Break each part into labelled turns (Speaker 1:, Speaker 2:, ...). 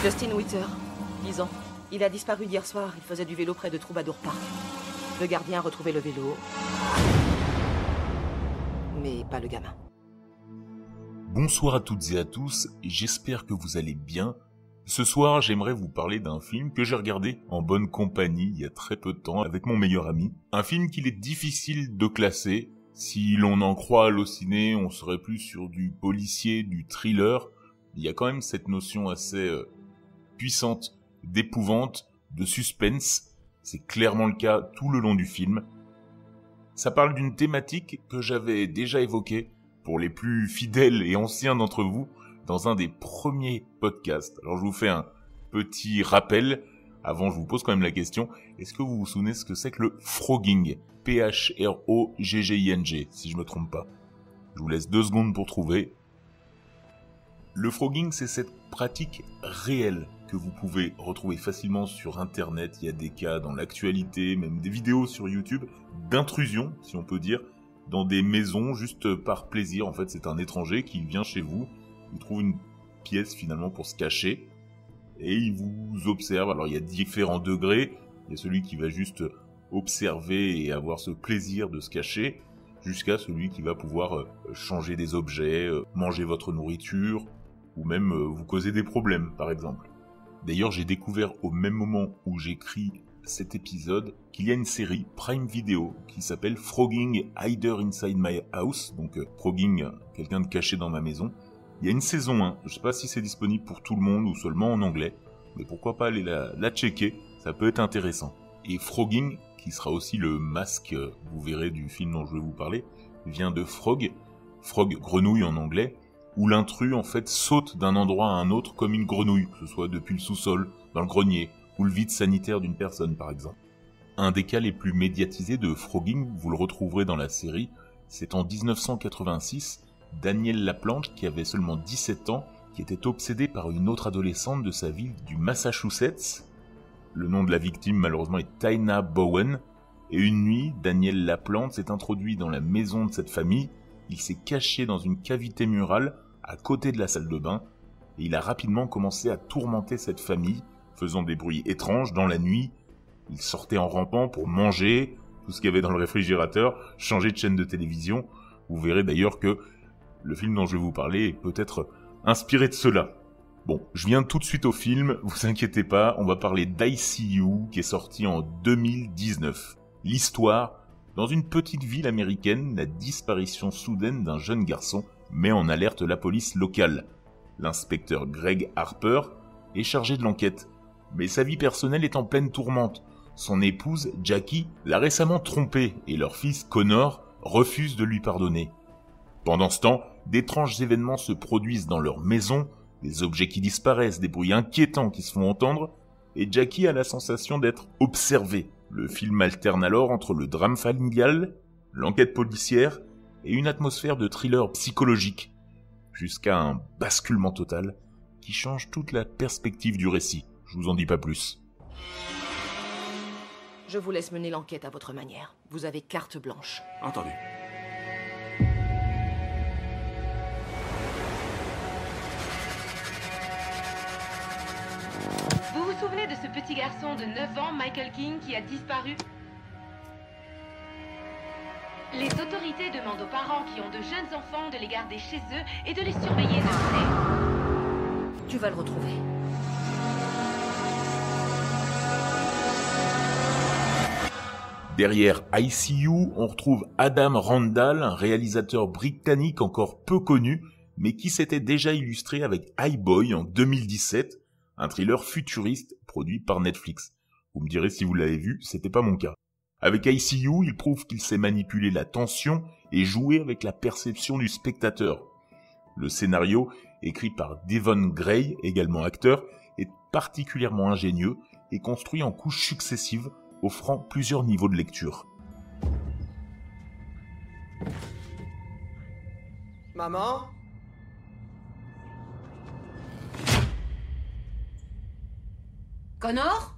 Speaker 1: Justin Witter, 10 ans. Il a disparu hier soir. Il faisait du vélo près de Troubadour Park. Le gardien a retrouvé le vélo. Mais pas le gamin.
Speaker 2: Bonsoir à toutes et à tous, et j'espère que vous allez bien. Ce soir, j'aimerais vous parler d'un film que j'ai regardé en bonne compagnie il y a très peu de temps avec mon meilleur ami. Un film qu'il est difficile de classer. Si l'on en croit Allociné, on serait plus sur du policier, du thriller. Il y a quand même cette notion assez puissante d'épouvante, de suspense. C'est clairement le cas tout le long du film. Ça parle d'une thématique que j'avais déjà évoquée pour les plus fidèles et anciens d'entre vous dans un des premiers podcasts. Alors je vous fais un petit rappel. Avant, je vous pose quand même la question. Est-ce que vous vous souvenez ce que c'est que le frogging? P-H-R-O-G-G-I-N-G, si je me trompe pas. Je vous laisse 2 secondes pour trouver. Le frogging, c'est cette pratique réelle que vous pouvez retrouver facilement sur Internet. Il y a des cas dans l'actualité, même des vidéos sur YouTube, d'intrusion, si on peut dire, dans des maisons juste par plaisir. En fait, c'est un étranger qui vient chez vous, il trouve une pièce finalement pour se cacher, et il vous observe. Alors il y a différents degrés, il y a celui qui va juste observer et avoir ce plaisir de se cacher, jusqu'à celui qui va pouvoir changer des objets, manger votre nourriture, ou même vous causer des problèmes, par exemple. D'ailleurs, j'ai découvert au même moment où j'écris cet épisode qu'il y a une série Prime Video qui s'appelle Frogging Hider Inside My House, donc frogging, quelqu'un de caché dans ma maison. Il y a une saison 1, je sais pas si c'est disponible pour tout le monde ou seulement en anglais, mais pourquoi pas aller la checker, ça peut être intéressant. Et frogging, qui sera aussi le masque, vous verrez, du film dont je vais vous parler, vient de frog grenouille en anglais, où l'intrus en fait saute d'un endroit à un autre comme une grenouille, que ce soit depuis le sous-sol, dans le grenier, ou le vide sanitaire d'une personne par exemple. Un des cas les plus médiatisés de frogging, vous le retrouverez dans la série, c'est en 1986, Danielle Laplante, qui avait seulement 17 ans, qui était obsédé par une autre adolescente de sa ville du Massachusetts. Le nom de la victime malheureusement est Taina Bowen, et une nuit, Danielle Laplante s'est introduit dans la maison de cette famille, il s'est caché dans une cavité murale à côté de la salle de bain, et il a rapidement commencé à tourmenter cette famille, faisant des bruits étranges dans la nuit. Il sortait en rampant pour manger tout ce qu'il y avait dans le réfrigérateur, changer de chaîne de télévision. Vous verrez d'ailleurs que le film dont je vais vous parler est peut-être inspiré de cela. Bon, je viens tout de suite au film, vous inquiétez pas, on va parler d'ICU qui est sorti en 2019. L'histoire, dans une petite ville américaine, la disparition soudaine d'un jeune garçon met en alerte la police locale. L'inspecteur Greg Harper est chargé de l'enquête, mais sa vie personnelle est en pleine tourmente. Son épouse, Jackie, l'a récemment trompé et leur fils, Connor, refuse de lui pardonner. Pendant ce temps, d'étranges événements se produisent dans leur maison, des objets qui disparaissent, des bruits inquiétants qui se font entendre, et Jackie a la sensation d'être observée. Le film alterne alors entre le drame familial, l'enquête policière et une atmosphère de thriller psychologique, jusqu'à un basculement total qui change toute la perspective du récit. Je vous en dis pas plus.
Speaker 1: Je vous laisse mener l'enquête à votre manière. Vous avez carte blanche.
Speaker 3: Entendu.
Speaker 4: Vous vous souvenez de ce petit garçon de 9 ans, Michael King, qui a disparu? Les autorités demandent aux parents qui ont de jeunes enfants de les garder chez eux et de les surveiller de près.
Speaker 1: Tu vas le retrouver.
Speaker 2: Derrière ICU, on retrouve Adam Randall, un réalisateur britannique encore peu connu, mais qui s'était déjà illustré avec High Boy en 2017, un thriller futuriste produit par Netflix. Vous me direz si vous l'avez vu, c'était pas mon cas. Avec ICU, il prouve qu'il sait manipuler la tension et jouer avec la perception du spectateur. Le scénario, écrit par Devon Gray, également acteur, est particulièrement ingénieux et construit en couches successives, offrant plusieurs niveaux de lecture.
Speaker 5: Maman?
Speaker 1: Connor?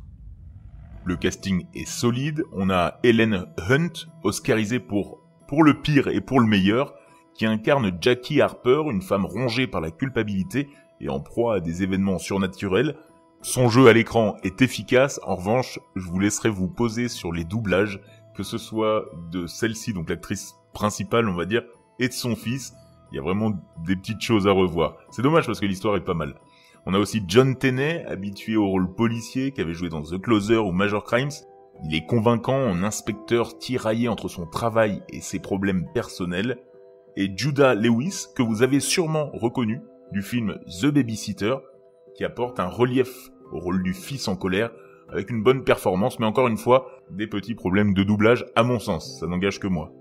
Speaker 2: Le casting est solide, on a Helen Hunt, oscarisée pour le pire et pour le meilleur, qui incarne Jackie Harper, une femme rongée par la culpabilité et en proie à des événements surnaturels, Son jeu à l'écran est efficace, en revanche, je vous laisserai vous poser sur les doublages, que ce soit de celle-ci, donc l'actrice principale, on va dire, et de son fils. Il y a vraiment des petites choses à revoir. C'est dommage parce que l'histoire est pas mal. On a aussi John Tenney, habitué au rôle policier, qui avait joué dans The Closer ou Major Crimes. Il est convaincant en inspecteur tiraillé entre son travail et ses problèmes personnels. Et Judah Lewis, que vous avez sûrement reconnu du film The Babysitter, qui apporte un relief au rôle du fils en colère, avec une bonne performance, mais encore une fois, des petits problèmes de doublage à mon sens, ça n'engage que moi.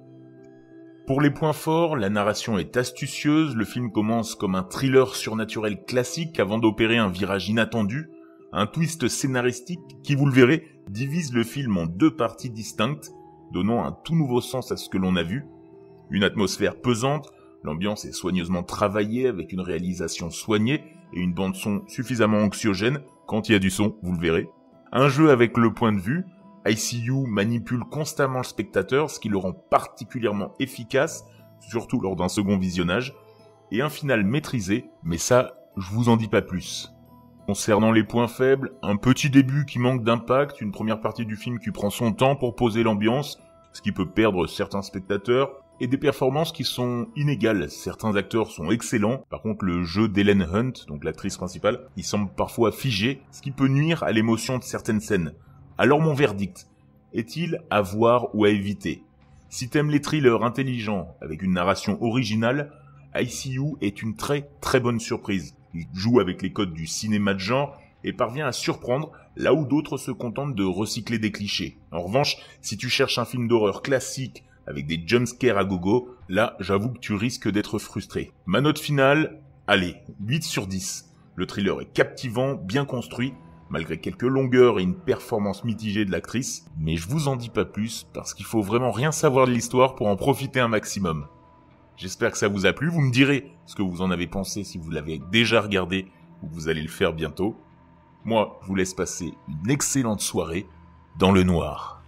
Speaker 2: Pour les points forts, la narration est astucieuse, le film commence comme un thriller surnaturel classique avant d'opérer un virage inattendu, un twist scénaristique qui, vous le verrez, divise le film en 2 parties distinctes, donnant un tout nouveau sens à ce que l'on a vu. Une atmosphère pesante, l'ambiance est soigneusement travaillée avec une réalisation soignée et une bande-son suffisamment anxiogène, quand il y a du son, vous le verrez. Un jeu avec le point de vue, ICU manipule constamment le spectateur, ce qui le rend particulièrement efficace, surtout lors d'un second visionnage, et un final maîtrisé, mais ça, je vous en dis pas plus. Concernant les points faibles, un petit début qui manque d'impact, une première partie du film qui prend son temps pour poser l'ambiance, ce qui peut perdre certains spectateurs, et des performances qui sont inégales. Certains acteurs sont excellents, par contre le jeu d'Helen Hunt, donc l'actrice principale, il semble parfois figé, ce qui peut nuire à l'émotion de certaines scènes. Alors mon verdict, est-il à voir ou à éviter? Si t'aimes les thrillers intelligents, avec une narration originale, ICU est une très très bonne surprise. Il joue avec les codes du cinéma de genre et parvient à surprendre là où d'autres se contentent de recycler des clichés. En revanche, si tu cherches un film d'horreur classique avec des jumpscares à gogo, là j'avoue que tu risques d'être frustré. Ma note finale, allez, 8 sur 10. Le thriller est captivant, bien construit, malgré quelques longueurs et une performance mitigée de l'actrice, mais je vous en dis pas plus parce qu'il faut vraiment rien savoir de l'histoire pour en profiter un maximum. J'espère que ça vous a plu, vous me direz ce que vous en avez pensé si vous l'avez déjà regardé ou que vous allez le faire bientôt. Moi, je vous laisse passer une excellente soirée dans le noir.